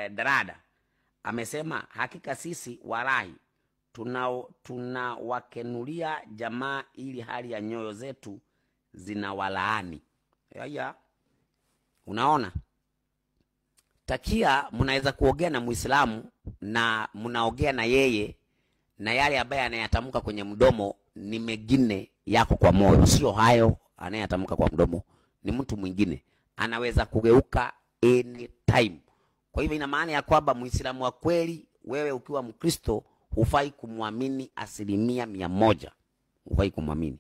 Darada amesema hakika sisi walahi tunawakenulia jamaa ili hali ya nyoyo zetu zinawalaani. Haya, unaona, takia mnaweza kuongea na Muislamu na mnaongea na yeye na yale ambaye anayatamka kwenye mdomo ni mengine yako kwa moyo, sio hayo anayatamka kwa mdomo, ni mtu mwingine anaweza kugeuka anytime. Kwa hivyo ina maana ya kwamba Muislamu wa kweli, wewe ukiwa Mkristo, hufai kumwamini 100%. Hufai kumwamini.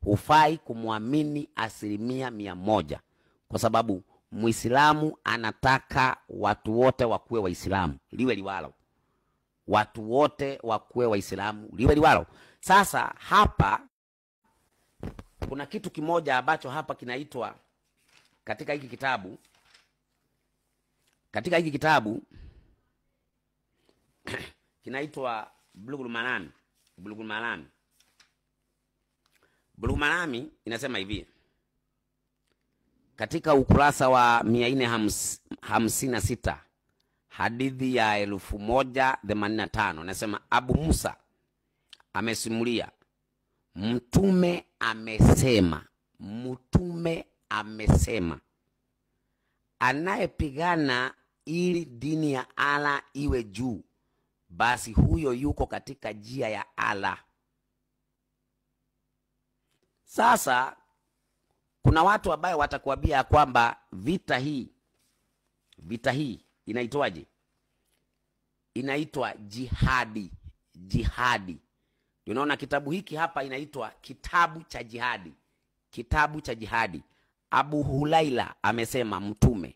Hufai kumwamini 100%, kwa sababu Muislamu anataka watu wote wakuwe Waislamu, liwe liwalo. Watu wote wakuwe Waislamu, liwe liwalo. Sasa hapa kuna kitu kimoja ambacho hapa kinaitwa katika hiki kitabu. Katika hiki kitabu kinaitwa Bulughul Maram. Bulughul Maram. Bulughul Maram inasema hivi. Katika ukurasa wa 456 hadithi ya 1085 nasema Abu Musa amesimulia, Mtume amesema anayepigana ili dini ya Allah iwe juu, basi huyo yuko katika njia ya Allah. Sasa kuna watu ambao watakwambia kwamba vita hii inaitwaje? Inaitwa jihadi. Unaona kitabu hiki hapa inaitwa kitabu cha jihadi. Kitabu cha jihadi. Abu Hulaila amesema, Mtume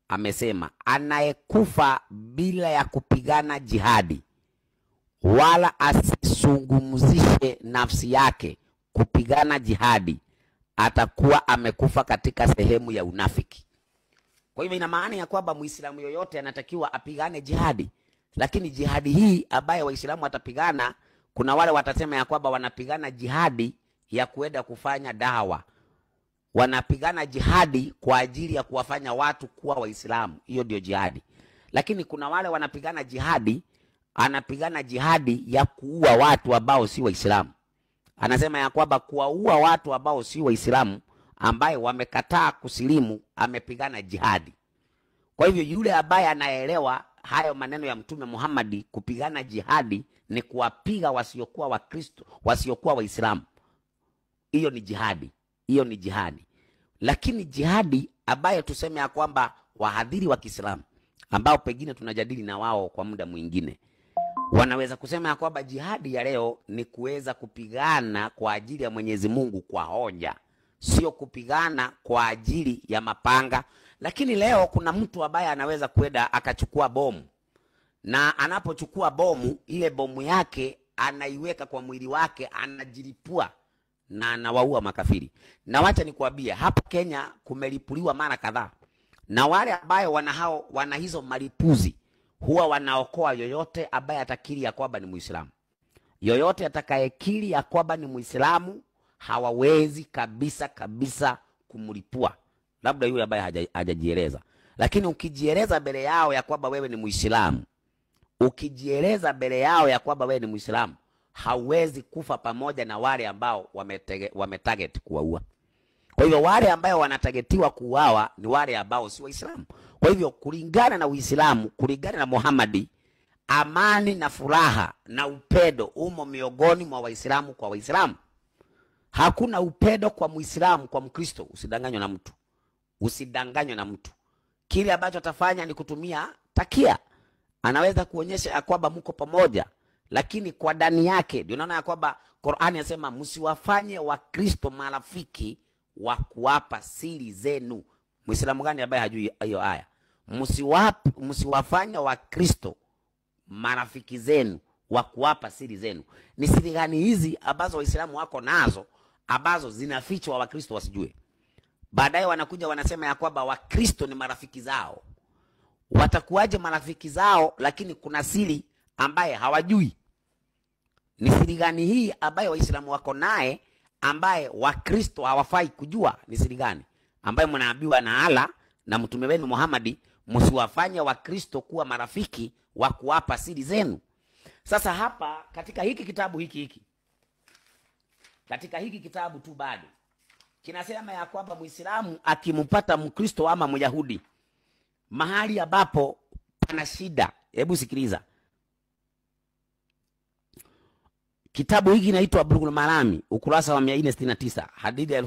amesema, anayekufa bila ya kupigana jihadi wala asizungumzishe nafsi yake kupigana jihadi, atakuwa amekufa katika sehemu ya unafiki. Kwa hivyo ina maana ya kwamba Muislamu yoyote anatakiwa apigane jihadi. Lakini jihadi hii ambayo Waislamu watapigana, kuna wale watasema ya kwamba wanapigana jihadi ya kuenda kufanya dawa. Wanapigana jihadi kwa ajili ya kuwafanya watu kuwa Waislamu. Hiyo ndio jihadi. Lakini kuna wale wanapigana jihadi, anapigana jihadi ya kuua watu ambao si Waislamu. Anasema ya kwamba kuwaua watu ambao si Waislamu ambaye wamekataa kusilimu, amepigana jihadi. Kwa hivyo yule ambaye anaelewa hayo maneno ya Mtume Muhammad, kupigana jihadi ni kuwapiga wasiokuwa Wakristo, wasiokuwa Waislamu, hiyo ni jihadi. Hiyo ni jihadi. Lakini jihadi ambayo tuseme ya kwamba wahadhiri wa Kiislamu ambao pengine tunajadili na wao kwa muda mwingine, wanaweza kusema ya kwamba jihadi ya leo ni kuweza kupigana kwa ajili ya Mwenyezi Mungu kwa hoja, sio kupigana kwa ajili ya mapanga. Lakini leo kuna mtu ambaye anaweza kwenda akachukua bomu, na anapochukua bomu, ile bomu yake anaiweka kwa mwili wake, anajilipua na anawaua makafiri. Na wacha nikuambie, hapa Kenya kumelipuliwa mara kadhaa, na wale ambao wana hizo malipuzi huwa wanaokoa yoyote ambaye atakiri ya kwamba ni Muislamu. Yoyote atakayekiri ya kwamba ni Muislamu hawawezi kabisa kumlipua, labda yule ambaye hajajieleza. Lakini ukijieleza mbele yao ya kwamba wewe ni Muislamu, ukijieleza mbele yao ya kwamba wewe ni Muislamu, hauwezi kufa pamoja na wale ambao wametarget kuwaua. Kwa hivyo wale ambao wanatagetiwa kuuawa ni wale ambao si Waislamu. Kwa hivyo kulingana na Uislamu, kulingana na Muhammad, amani na furaha na upendo umo miongoni mwa Waislamu kwa Waislamu. Hakuna upendo kwa Muislamu kwa Mkristo. Usidanganywe na mtu. Usidanganywe na mtu. Kile ambacho atafanya ni kutumia takia. Anaweza kuonyesha kwamba mko pamoja, lakini kwa ndani yake ndio unaona kwamba Qur'ani inasema msiwafanye Wakristo marafiki wa kuwapa siri zenu. Muislamu gani ambaye hajui hiyo aya? Msiwafanye Wakristo marafiki zenu wa kuwapa siri zenu. Ni siri gani hizi ambazo Waislamu wako nazo ambazo zinafichwa Wakristo wasijue? Baadaye wanakuja wanasema ya kwamba Wakristo ni marafiki zao. Watakuwaje marafiki zao lakini kuna siri ambaye hawajui? Ni siri gani hii ambaye Waislamu wako naye ambaye Wakristo hawafai kujua? Ni siri gani ambaye mnaambiwa na Allah na mtume wenu Muhammad msiwafanye Wakristo kuwa marafiki wa kuwapa siri zenu. Sasa hapa katika hiki kitabu katika hiki kitabu tu bado kinasema ya kwamba Muislamu akimpata Mkristo ama Myahudi mahali ambapo pana shida, hebu sikiliza. Kitabu hiki kinaitwa Bulughul Marami, ukurasa wa 469, hadithi ya